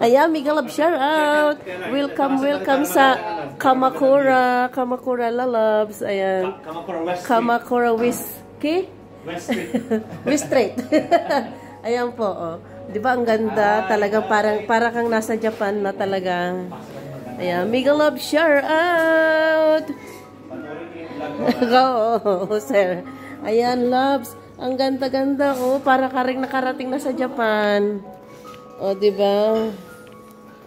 Ayan, Miguel Love, shout out. Welcome, welcome sa Kamakura. Kamakura Lalabs. Ayan. Kamakura Whiskey. West Street. Ayan po, oh. Di ba ang ganda? Talagang para kang nasa Japan na talagang. Ayan, Miguel Love, shout out. Go, sir. Ayan, loves. Ang ganda-ganda, oh. Para ka rin nakarating na sa Japan. Oh, di ba?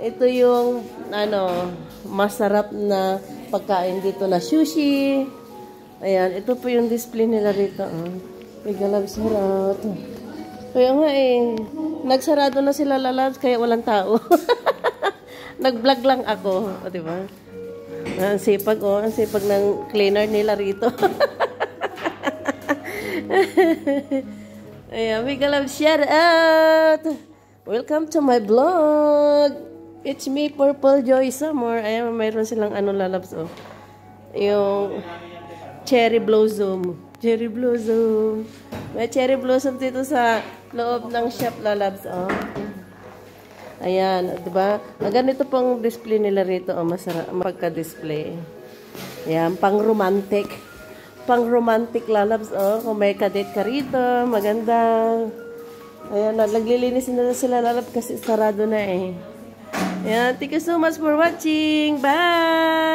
Ito yung, masarap na pagkain dito na sushi. Ayan, ito po yung display nila rito. Oh. Miguel Love, sarap. Kaya nga nagsarado na sila lalabs, kaya walang tao. Nag-vlog lang ako. O, di ba? Ang sipag, ang sipag ng cleaner nila rito. Ayan, Miguel Love, shout out! Welcome to my vlog! It's me, Purple Joy Summer. Ayan, mayroon silang lalabs, oh. Yung cherry blossom. Cherry blossom. May cherry blossom dito sa loob ng shop, lalabs, oh. Ayan, diba? Ganito pong display nila rito, oh. Masarap magka-display. Ayan, pang-romantic. Pang-romantic, lalabs, oh. Kung may kadate ka rito, maganda. Ayan, naglilinis na sila, lalabs, kasi sarado na, eh. Ayan, thank you so much for watching. Bye!